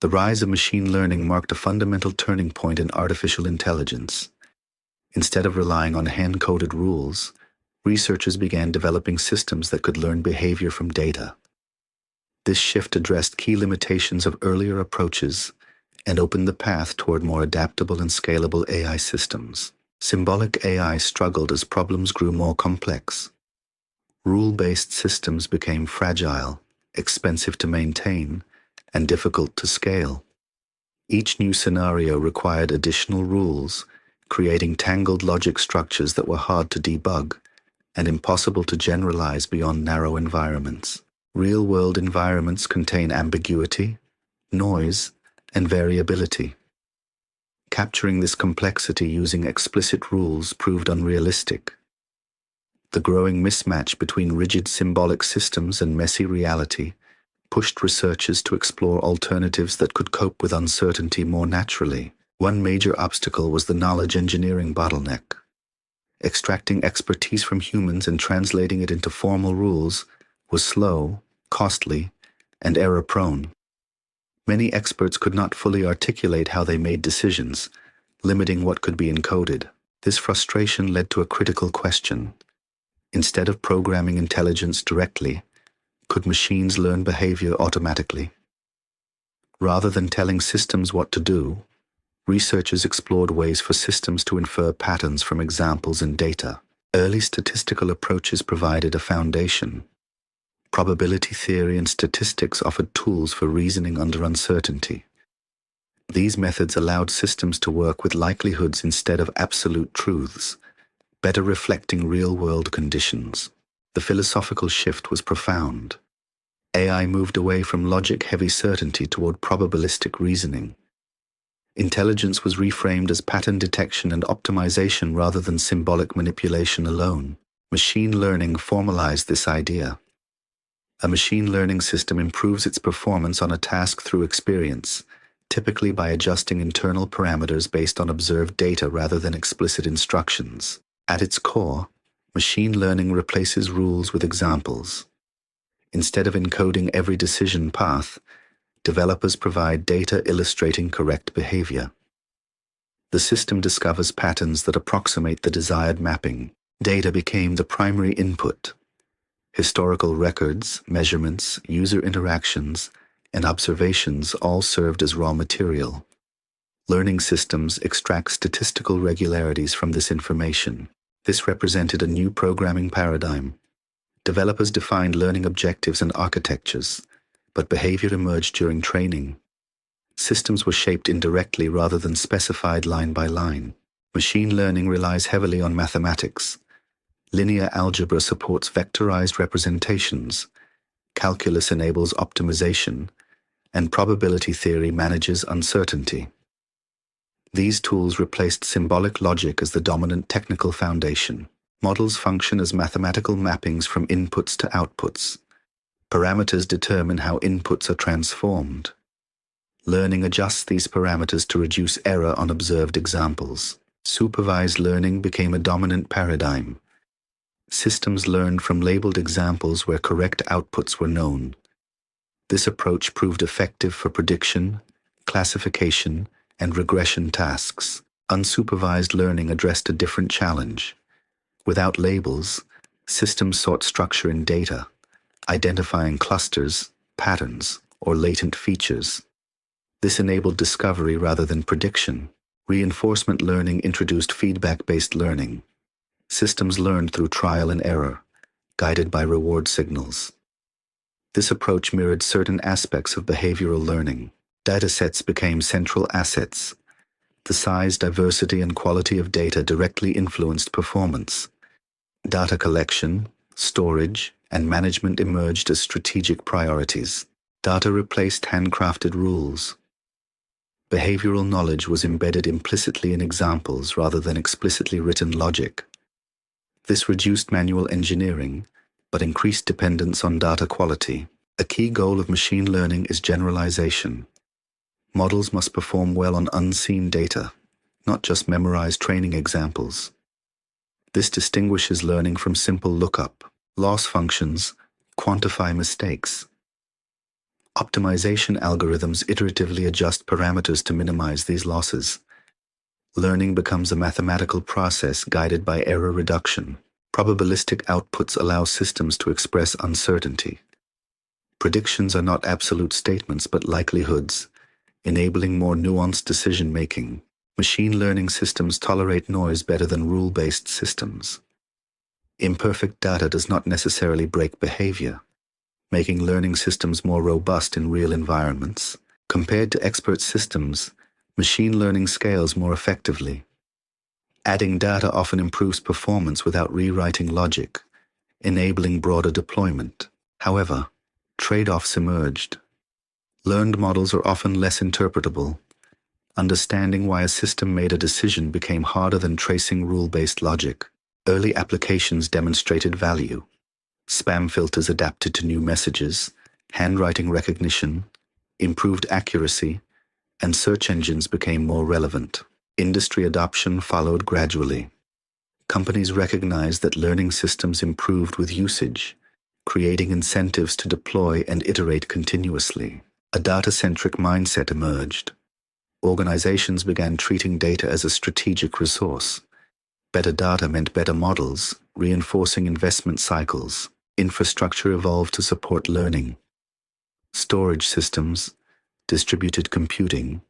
The rise of machine learning marked a fundamental turning point in artificial intelligence. Instead of relying on hand-coded rules, researchers began developing systems that could learn behavior from data. This shift addressed key limitations of earlier approaches and opened the path toward more adaptable and scalable AI systems. Symbolic AI struggled as problems grew more complex. Rule-based systems became fragile, expensive to maintain, and difficult to scale. Each new scenario required additional rules, creating tangled logic structures that were hard to debug and impossible to generalize beyond narrow environments. Real-world environments contain ambiguity, noise, and variability. Capturing this complexity using explicit rules proved unrealistic. The growing mismatch between rigid symbolic systems and messy reality pushed researchers to explore alternatives that could cope with uncertainty more naturally. One major obstacle was the knowledge engineering bottleneck. Extracting expertise from humans and translating it into formal rules was slow, costly, and error-prone. Many experts could not fully articulate how they made decisions, limiting what could be encoded. This frustration led to a critical question. Instead of programming intelligence directly, could machines learn behavior automatically? Rather than telling systems what to do, researchers explored ways for systems to infer patterns from examples and data. Early statistical approaches provided a foundation. Probability theory and statistics offered tools for reasoning under uncertainty. These methods allowed systems to work with likelihoods instead of absolute truths, better reflecting real-world conditions. The philosophical shift was profound. AI moved away from logic-heavy certainty toward probabilistic reasoning. Intelligence was reframed as pattern detection and optimization rather than symbolic manipulation alone. Machine learning formalized this idea. A machine learning system improves its performance on a task through experience, typically by adjusting internal parameters based on observed data rather than explicit instructions. At its core, machine learning replaces rules with examples. Instead of encoding every decision path, developers provide data illustrating correct behavior. The system discovers patterns that approximate the desired mapping. Data became the primary input. Historical records, measurements, user interactions, and observations all served as raw material. Learning systems extract statistical regularities from this information. This represented a new programming paradigm. Developers defined learning objectives and architectures, but behavior emerged during training. Systems were shaped indirectly rather than specified line by line. Machine learning relies heavily on mathematics. Linear algebra supports vectorized representations, calculus enables optimization, and probability theory manages uncertainty. These tools replaced symbolic logic as the dominant technical foundation. Models function as mathematical mappings from inputs to outputs. Parameters determine how inputs are transformed. Learning adjusts these parameters to reduce error on observed examples. Supervised learning became a dominant paradigm. Systems learned from labeled examples where correct outputs were known. This approach proved effective for prediction, classification, and regression tasks. Unsupervised learning addressed a different challenge. Without labels, systems sought structure in data, identifying clusters, patterns, or latent features. This enabled discovery rather than prediction. Reinforcement learning introduced feedback-based learning. Systems learned through trial and error, guided by reward signals. This approach mirrored certain aspects of behavioral learning. Datasets became central assets. The size, diversity, and quality of data directly influenced performance. Data collection, storage, and management emerged as strategic priorities. Data replaced handcrafted rules. Behavioral knowledge was embedded implicitly in examples rather than explicitly written logic. This reduced manual engineering, but increased dependence on data quality. A key goal of machine learning is generalization. Models must perform well on unseen data, not just memorize training examples. This distinguishes learning from simple lookup. Loss functions quantify mistakes. Optimization algorithms iteratively adjust parameters to minimize these losses. Learning becomes a mathematical process guided by error reduction. Probabilistic outputs allow systems to express uncertainty. Predictions are not absolute statements but likelihoods, enabling more nuanced decision-making. Machine learning systems tolerate noise better than rule-based systems. Imperfect data does not necessarily break behavior, making learning systems more robust in real environments. Compared to expert systems, machine learning scales more effectively. Adding data often improves performance without rewriting logic, enabling broader deployment. However, trade-offs emerged. Learned models are often less interpretable. Understanding why a system made a decision became harder than tracing rule-based logic. Early applications demonstrated value. Spam filters adapted to new messages, handwriting recognition, improved accuracy, and search engines became more relevant. Industry adoption followed gradually. Companies recognized that learning systems improved with usage, creating incentives to deploy and iterate continuously. A data-centric mindset emerged. Organizations began treating data as a strategic resource. Better data meant better models, reinforcing investment cycles. Infrastructure evolved to support learning. Storage systems, distributed computing,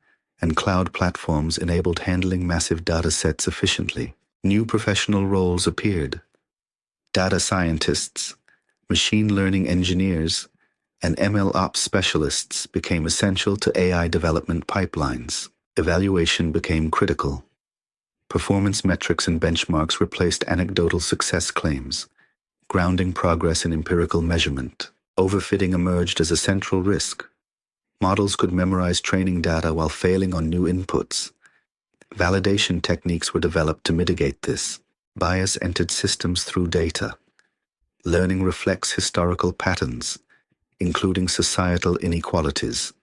and cloud platforms enabled handling massive data sets efficiently. New professional roles appeared. Data scientists, machine learning engineers, and ML ops specialists became essential to AI development pipelines. Evaluation became critical. Performance metrics and benchmarks replaced anecdotal success claims, grounding progress in empirical measurement. Overfitting emerged as a central risk. Models could memorize training data while failing on new inputs. Validation techniques were developed to mitigate this. Bias entered systems through data. Learning reflects historical patterns, including societal inequalities.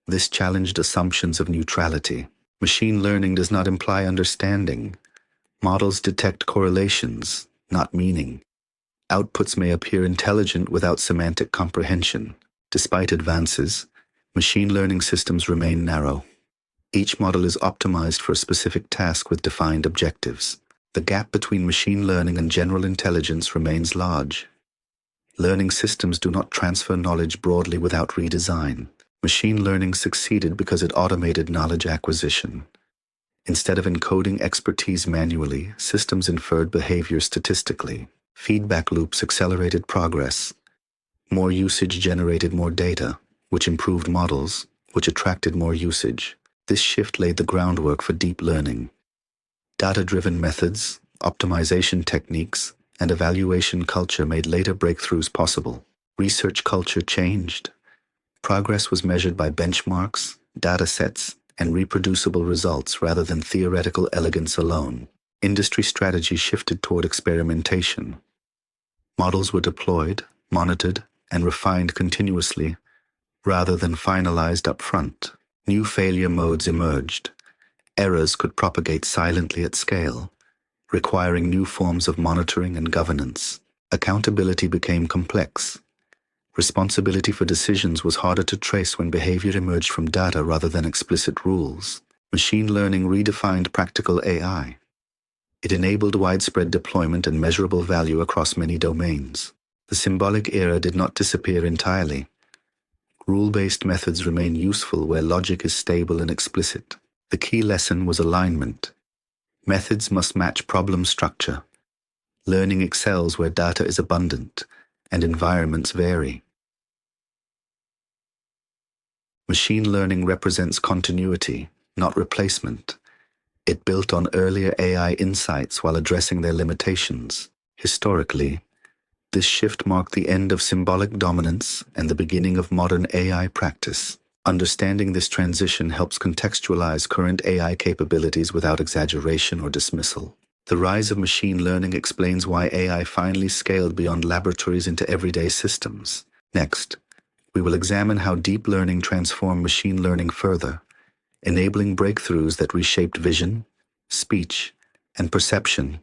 This challenged assumptions of neutrality. Machine learning does not imply understanding. Models detect correlations, not meaning. Outputs may appear intelligent without semantic comprehension. Despite advances, machine learning systems remain narrow. Each model is optimized for a specific task with defined objectives. The gap between machine learning and general intelligence remains large. Learning systems do not transfer knowledge broadly without redesign. Machine learning succeeded because it automated knowledge acquisition. Instead of encoding expertise manually, systems inferred behavior statistically. Feedback loops accelerated progress. More usage generated more data, which improved models, which attracted more usage. This shift laid the groundwork for deep learning. Data-driven methods, optimization techniques, and evaluation culture made later breakthroughs possible. Research culture changed. Progress was measured by benchmarks, datasets, and reproducible results rather than theoretical elegance alone. Industry strategy shifted toward experimentation. Models were deployed, monitored, and refined continuously, rather than finalized up front. New failure modes emerged. Errors could propagate silently at scale, requiring new forms of monitoring and governance. Accountability became complex. Responsibility for decisions was harder to trace when behavior emerged from data rather than explicit rules. Machine learning redefined practical AI. It enabled widespread deployment and measurable value across many domains. The symbolic era did not disappear entirely. Rule-based methods remain useful where logic is stable and explicit. The key lesson was alignment. Methods must match problem structure. Learning excels where data is abundant and environments vary. Machine learning represents continuity, not replacement. It built on earlier AI insights while addressing their limitations. Historically, this shift marked the end of symbolic dominance and the beginning of modern AI practice. Understanding this transition helps contextualize current AI capabilities without exaggeration or dismissal. The rise of machine learning explains why AI finally scaled beyond laboratories into everyday systems. Next, we will examine how deep learning transformed machine learning further, enabling breakthroughs that reshaped vision, speech, and perception